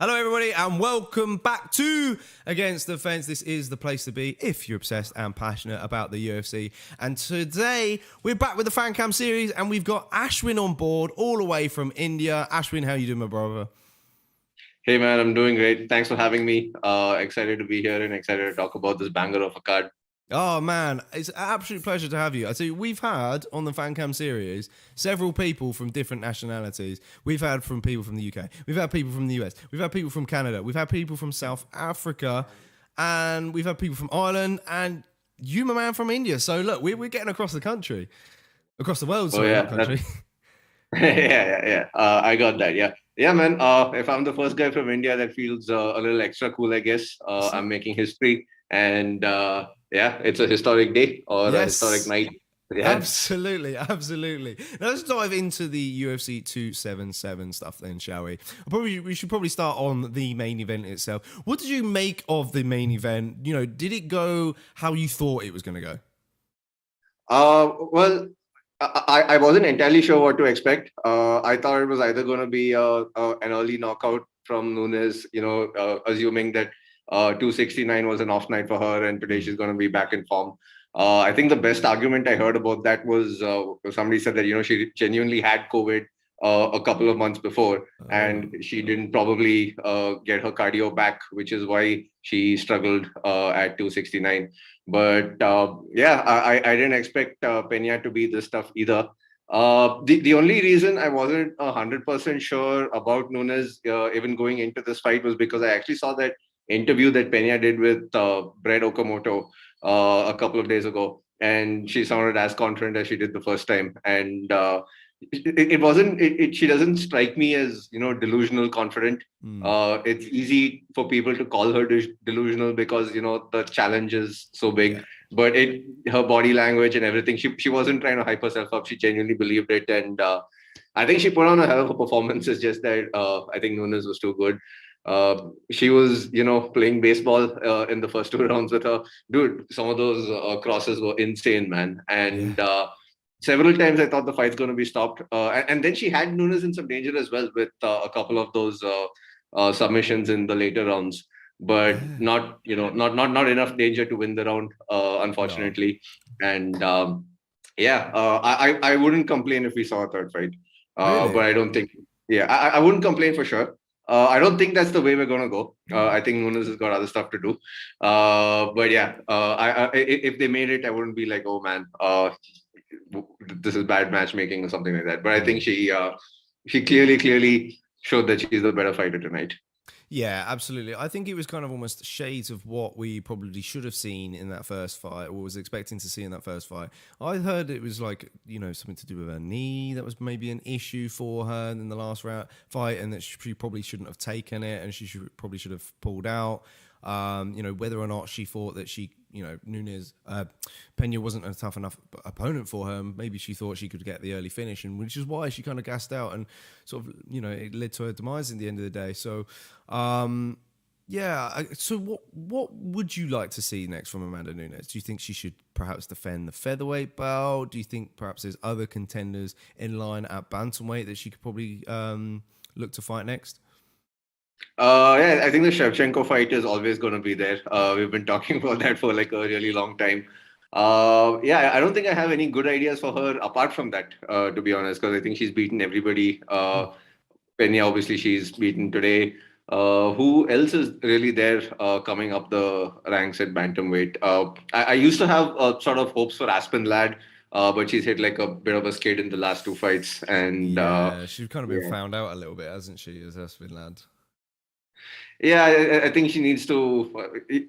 Hello, everybody, and welcome back to Against the Fence. This is the place to be if you're obsessed and passionate about the UFC. And today, we're back with the Fan Cam series, and we've got Ashwin on board, all the way from India. Ashwin, how you doing, my brother? Hey man, I'm doing great. Thanks for having me. Excited to be here and excited to talk about this banger of a card. Oh, man, it's an absolute pleasure to have you. I tell you, we've had, on the Fan Cam series, several people from different nationalities. We've had from people from the UK. We've had people from the US. We've had people from Canada. We've had people from South Africa. And we've had people from Ireland. And you, my man, from India. So, look, we're getting across the country. Across the world, Oh sorry, yeah, not country. yeah. I got that. Yeah, man. If I'm the first guy from India, that feels a little extra cool, I guess. I'm making history, and yeah, it's a historic day or a historic Yes. night. Yeah. Absolutely. Now let's dive into the UFC 277 stuff then, shall we? We should probably start on the main event itself. What did you make of the main event? You know, did it go how you thought it was going to go? Well, I wasn't entirely sure what to expect. I thought it was either going to be an early knockout from Nunes, assuming that 269 was an off night for her and today she's going to be back in form. I think the best argument I heard about that was somebody said that, she genuinely had COVID a couple of months before and she didn't probably get her cardio back, which is why she struggled at 269. But yeah, I didn't expect Pena to be this tough either. The only reason I wasn't 100% sure about Nunes even going into this fight was because I actually saw that interview that Pena did with Brett Okamoto a couple of days ago, and she sounded as confident as she did the first time. And it wasn't. She doesn't strike me as delusional confident. It's easy for people to call her delusional because the challenge is so big. Yeah. But her body language and everything, she wasn't trying to hype herself up. She genuinely believed it, and I think she put on a hell of a performance. It's just that I think Nunes was too good. She was, playing baseball in the first two rounds with her. Dude, some of those crosses were insane, man. Yeah. And several times I thought the fight's going to be stopped. And then she had Nunes in some danger as well with a couple of those submissions in the later rounds, but Yeah. not enough danger to win the round, No. unfortunately. And yeah, I wouldn't complain if we saw a third fight, but Really? I don't think. Yeah, I wouldn't complain for sure. I don't think that's the way we're gonna go. I think Nunes has got other stuff to do. But yeah, if they made it, I wouldn't be like, oh man, this is bad matchmaking or something like that. But I think she clearly showed that she's the better fighter tonight. Yeah, absolutely. I think it was kind of almost shades of what we probably should have seen in that first fight, or was expecting to see in that first fight. I heard it was like, something to do with her knee that was maybe an issue for her in the last round fight, and that she probably shouldn't have taken it, and probably should have pulled out. Whether or not she thought that Nunes, Pena wasn't a tough enough opponent for her. Maybe she thought she could get the early finish, and which is why she kind of gassed out and sort of, it led to her demise in the end of the day. So, yeah. So what would you like to see next from Amanda Nunes? Do you think she should perhaps defend the featherweight belt? Do you think perhaps there's other contenders in line at bantamweight that she could probably look to fight next? Yeah, I think the Shevchenko fight is always going to be there. We've been talking about that for like a really long time. Yeah, I don't think I have any good ideas for her apart from that, to be honest, because I think she's beaten everybody. Pena, obviously, she's beaten today. Who else is really there coming up the ranks at bantamweight? I used to have sort of hopes for Aspen Ladd, but she's hit like a bit of a skid in the last two fights, and Yeah, she's kind of been yeah. found out a little bit, hasn't she, as Aspen Ladd? Yeah, I think she needs to.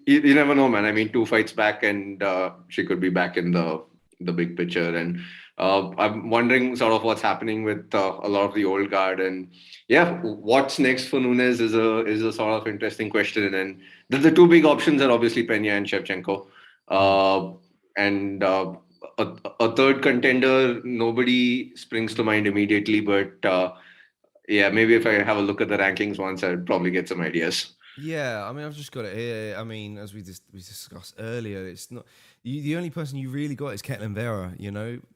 You never know, man. I mean, two fights back, and she could be back in the big picture. And I'm wondering sort of what's happening with a lot of the old guard. And yeah, what's next for Nunes is a sort of interesting question. And the two big options are obviously Pena and Shevchenko. Uh, and a third contender, nobody springs to mind immediately, but. Yeah, maybe if I have a look at the rankings once, I'd probably get some ideas. Yeah, I mean, I've just got it here. I mean, as we discussed earlier, it's not the only person you really got is Ketlin Vera.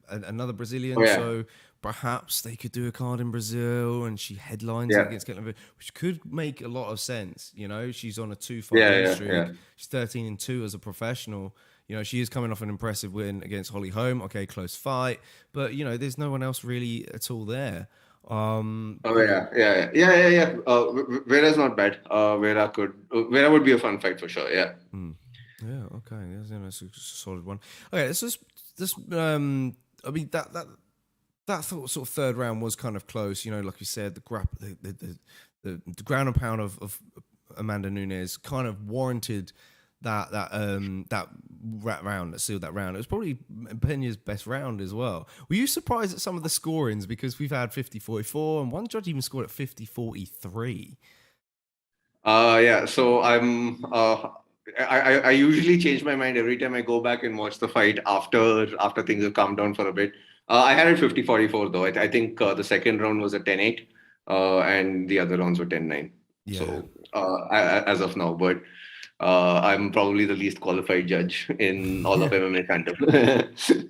Another Oh Brazilian. yeah. So perhaps they could do a card in Brazil and she headlines it Yeah, against Caitlin, which could make a lot of sense. She's on a 2-fight yeah, win yeah, yeah. streak. She's 13-2 as a professional. She is coming off an impressive win against Holly Holm. Okay, close fight, but there's no one else really at all there. Oh yeah, yeah, yeah, yeah, yeah, yeah. Vera's not bad. Vera would be a fun fight for sure. Yeah. Hmm. Yeah, okay, that's a solid one. Okay, let's just this. I mean that sort of third round was kind of close. Like you said, the ground and pound of Amanda Nunes kind of warranted that round that sealed that round. It was probably Pena's best round as well. Were you surprised at some of the scorings, because we've had 50-44 and one judge even scored at 50-43? Yeah. So I usually change my mind every time I go back and watch the fight after things have calmed down for a bit. I had it 50-44 though. I think the second round was a 10-8, and the other rounds were 10-9. Yeah. So as of now, but I'm probably the least qualified judge in all of MMA fandom.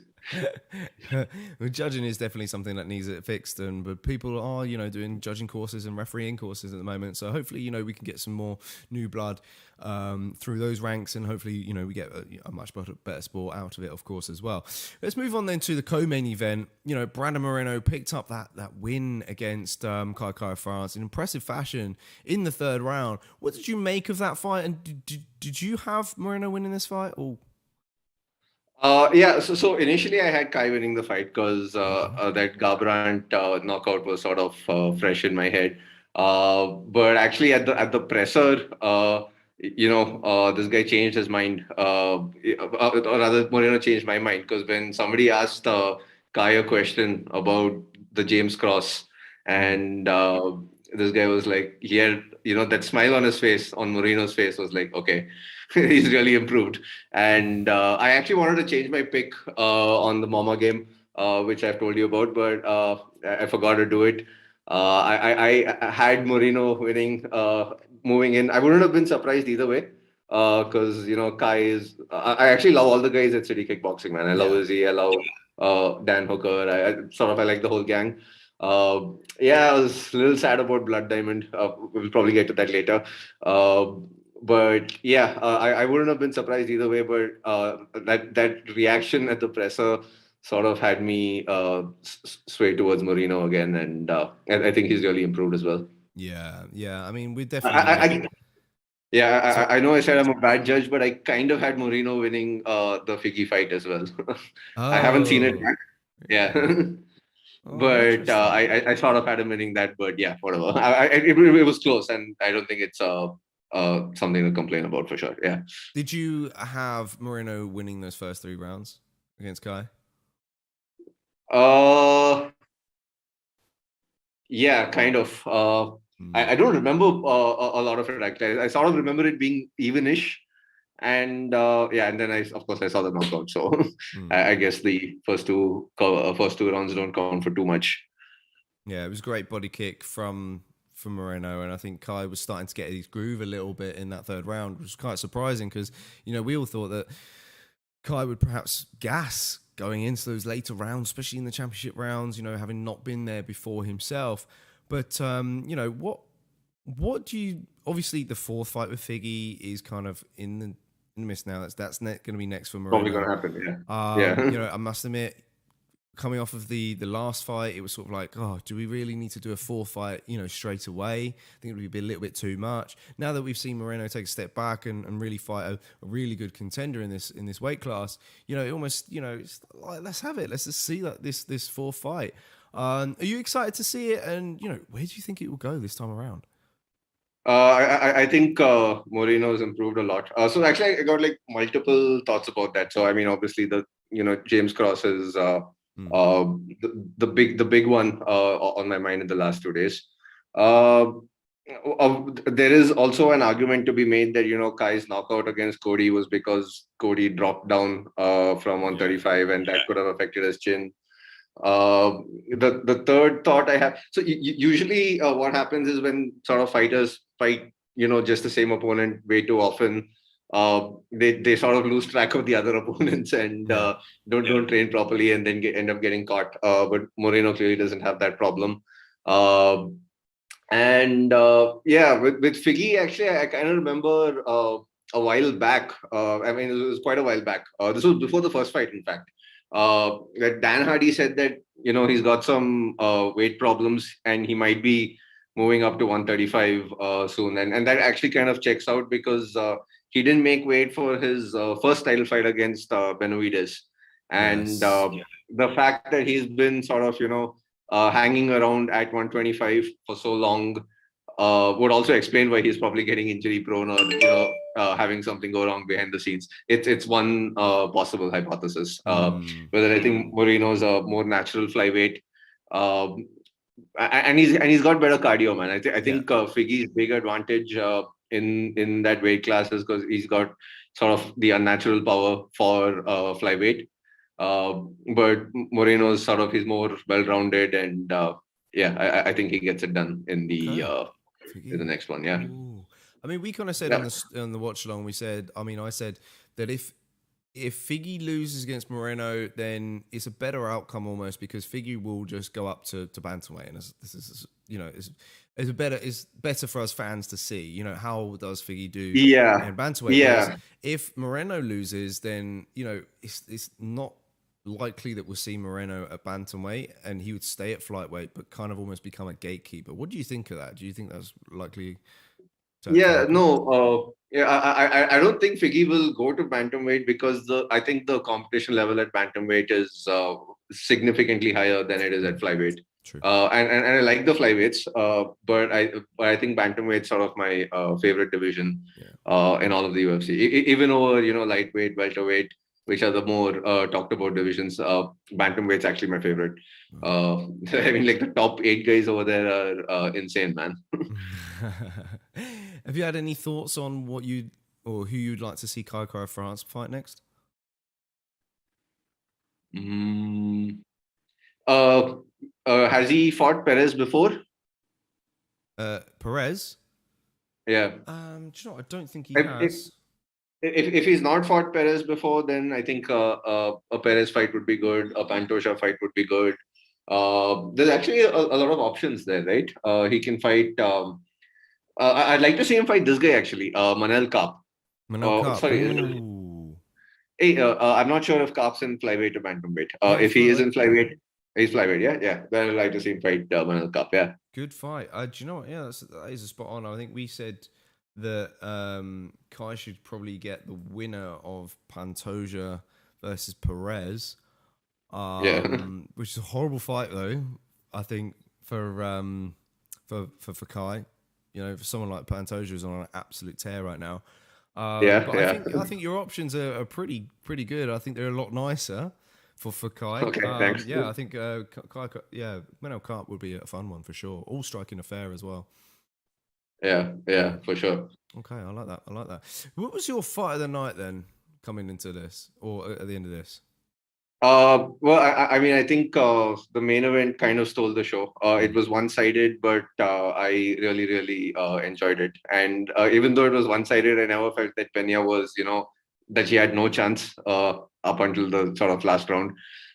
Well, judging is definitely something that needs it fixed, but people are doing judging courses and refereeing courses at the moment, so hopefully we can get some more new blood through those ranks, and hopefully we get a much better sport out of it, of course, as well. Let's move on then to the co-main event. Brandon Moreno picked up that win against Kai France in impressive fashion in the third round. What did you make of that fight, and did you have Moreno winning this fight? Or Yeah, so initially I had Kai winning the fight because that Garbrandt knockout was sort of fresh in my head. But actually at the presser, this guy changed his mind, or rather Moreno changed my mind, because when somebody asked Kai a question about the James Cross, and this guy was like, he had that smile on his face, on Moreno's face, was like, okay, he's really improved. And I actually wanted to change my pick on the Mama game, which I've told you about, but I forgot to do it. I had Moreno winning, moving in. I wouldn't have been surprised either way, because Kai is. I actually love all the guys at City Kickboxing, man. I love yeah. Izzy. I love Dan Hooker. I like the whole gang. Yeah, I was a little sad about Blood Diamond. We'll probably get to that later. Uh, but yeah, I wouldn't have been surprised either way. But that reaction at the presser sort of had me sway towards Marino again, and I think he's really improved as well. Yeah. I mean, we're I, definitely I, gonna. I yeah, So, I know I said I'm a bad judge, but I kind of had Marino winning the Figgy fight as well. I haven't seen it oh, back. Yeah. really? Oh, But interesting. I sort of had him winning that, but yeah, whatever. It was close, and I don't think it's something to complain about for sure. Yeah. Did you have Moreno winning those first 3 rounds against Kai? Uh, yeah, kind of. Hmm. I don't remember a lot of it actually. I sort of remember it being evenish, and yeah, and then of course I saw the knockout. So Hmm. I guess the first two rounds don't count for too much. Yeah, it was a great body kick from Moreno, and I think Kai was starting to get his groove a little bit in that third round, which was quite surprising, because we all thought that Kai would perhaps gas going into those later rounds, especially in the championship rounds, having not been there before himself. But what do you? Obviously, the fourth fight with Figgy is kind of in the mist now. That's going to be next for Probably Moreno. gonna happen. Yeah. Yeah. I must admit, coming off of the last fight, it was sort of like, oh, do we really need to do a fourth fight, straight away? I think it would be a little bit too much. Now that we've seen Moreno take a step back and really fight a really good contender in this weight class, it almost, it's like, let's have it. Let's just see this fourth fight. Are you excited to see it? And where do you think it will go this time around? I think Moreno's improved a lot. So actually, I got like multiple thoughts about that. So I mean, obviously the James Cross is Mm. the big one on my mind in the last 2 days. Uh, there is also an argument to be made that Kai's knockout against Cody was because Cody dropped down from Yeah. 135, and that could have affected his chin. Uh, the third thought I have. So usually, what happens is when sort of fighters fight, just the same opponent way too often. they sort of lose track of the other opponents and Yeah. don't train properly and then end up getting caught. But Moreno clearly doesn't have that problem. Uh, and yeah, with Figgy, actually, I kind of remember a while back. I mean, it was quite a while back. This was before the first fight, in fact. That Dan Hardy said that he's got some weight problems and he might be moving up to 135 soon, and that actually kind of checks out because he didn't make weight for his first title fight against Benavidez, and Yes. the fact that he's been sort of hanging around at 125 for so long would also explain why he's probably getting injury prone or having something go wrong behind the scenes. It's one possible hypothesis. Hmm. Whether I think Moreno's a more natural flyweight, um, and he's got better cardio, man. I Yeah. think Figgy's big advantage in that weight class is because he's got sort of the unnatural power for flyweight. But Moreno's sort of he's more well-rounded, and yeah, I think he gets it done Okay. in the Figgy. next one. Yeah, Ooh. I mean, we kind of said yeah, on the watch along. We said, I mean, I said that if Figgy loses against Moreno, then it's a better outcome almost because Figgy will just go up to bantamweight, and this is it's better for us fans to see. How does Figgy do yeah, in bantamweight? Whereas yeah. if Moreno loses, then it's not likely that we'll see Moreno at bantamweight, and he would stay at flyweight, but kind of almost become a gatekeeper. What do you think of that? Do you think that's likely to Yeah, happen? no, yeah, I don't think Figgy will go to bantamweight because I think the competition level at bantamweight is significantly higher than it is at Mm, flyweight. true. And I like the flyweights, but I think bantamweight's sort of my favorite division Yeah. in all of the UFC. Even over lightweight, welterweight, which are the more talked about divisions. Bantamweight's actually my favorite. I mean, like the top 8 guys over there are insane, man. Have you had any thoughts on what you or who you'd like to see Kai Kara France fight next? Mm. Uh, has he fought Perez before? Perez? Yeah. Do you know what? I don't think he If if has. if he's not fought Perez before, then I think a Perez fight would be good. A Pantoja fight would be good. There's actually a lot of options there, right? He can fight. I'd like to see him fight this guy actually, Manel Kape. Manel Cup. Sorry. Ooh. Hey, I'm not sure if Kape's in flyweight or bantamweight. Yeah, If he is in okay. flyweight, he's flyweight. Yeah, yeah. Then I'd like to see him fight Manel Kape. Yeah. Good fight. Do you know what? Yeah, that is a spot on. I think we said that Kai should probably get the winner of Pantoja versus Perez, Yeah. which is a horrible fight though. I think for Kai, for someone like Pantoja who's on an absolute tear right now. Yeah. But Yeah. I think your options are pretty good. I think they're a lot nicer for Kai. Okay. Thanks. Yeah, I think Kai. Yeah, Menel Kart would be a fun one for sure. All striking affair as well. Yeah, Yeah. yeah, for sure. Okay, I like that. I like that. What was your fight of the night then, coming into this or at the end of this? Well, I mean, I think the main event kind of stole the show. It Mm. was one-sided, but I really, really enjoyed it. And even though it was one-sided, I never felt that Pena was, that she had no chance up until the sort of last round.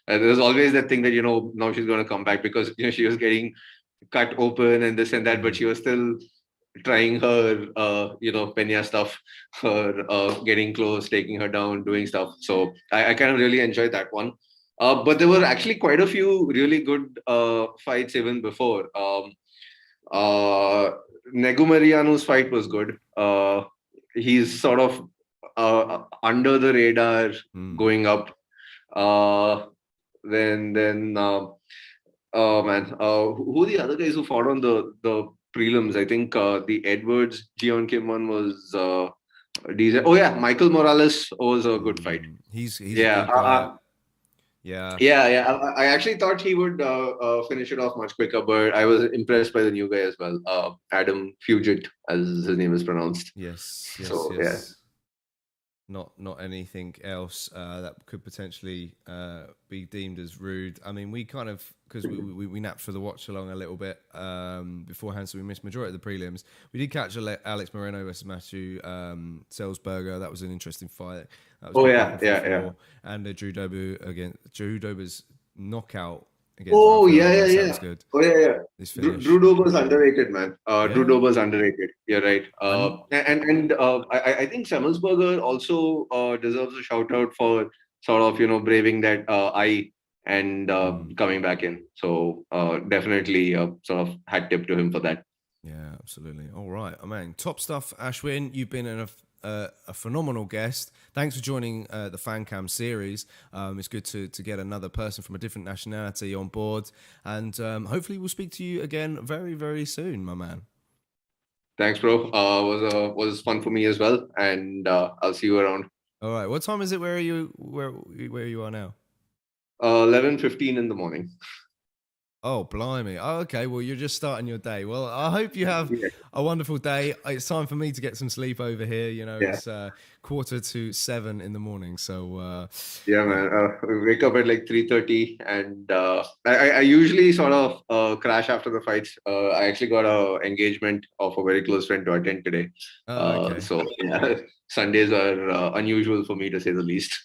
There was always that thing that now she's going to come back because she was getting cut open and this and that, but Mm. she was still trying her Pena stuff, her getting close, taking her down, doing stuff. So I kind of really enjoyed that one. But there were actually quite a few really good fights even before. Uh, Negumarianu's fight was good. He's sort of under the radar Mm. going up. Uh, then oh man, who are the other guys who fought on the prelims? I think the Edwards Gion Kim one was decent. Oh yeah, Michael Morales was a good fight. Mm. He's a Yeah, good guy. Yeah. yeah. I actually thought he would finish it off much quicker, but I was impressed by the new guy as well, Adam Fugit, as his name is pronounced. Yes. Yes. So yeah, Yes. not anything else that could potentially be deemed as rude. I mean, we kind of, because we napped for the watch along a little bit beforehand, so we missed majority of the prelims. We did catch Alex Moreno versus Matthew Selsberger. That was an interesting fight. That was Oh good yeah, back and yeah, forth yeah. and Drew Dober's knockout against Oh Rafael yeah, yeah, Mas. That yeah. was good. Oh yeah, yeah. This Drew finish, Dober's underrated, man. Drew yeah, Dober's underrated. You're right. and I think Semmelsberger also deserves a shout out for sort of braving that eye and mm, coming back in. So definitely sort of hat tip to him for that. yeah, absolutely. All right, I mean, top stuff, Ashwin. You've been a phenomenal guest. Thanks for joining the FanCam series. It's good to get another person from a different nationality on board, and hopefully we'll speak to you again very, very soon, my man. Thanks, bro. Was fun for me as well, and I'll see you around. All right, what time is it? Where are you? Where you are now? 11:15 in the morning. Oh, blimey. Oh, okay. Well, you're just starting your day. Well, I hope you have Yeah, a wonderful day. It's time for me to get some sleep over here. You know, yeah. it's 6:45 in the morning. So, Yeah, yeah. man. We wake up at like 3:30, and I usually sort of crash after the fights. I actually got a engagement of a very close friend to attend today. Oh, okay. So yeah, Sundays are unusual for me to say the least.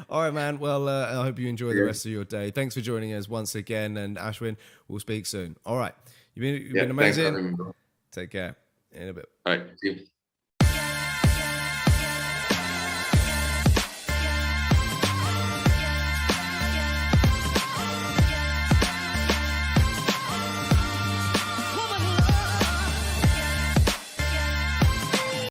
All right, man. Well, I hope you enjoy the Yeah, rest of your day. Thanks for joining us once again. And Ashwin, we'll speak soon. All right. You've been yeah. Thanks for amazing. having me, bro. Take care. In a bit. All right, see you.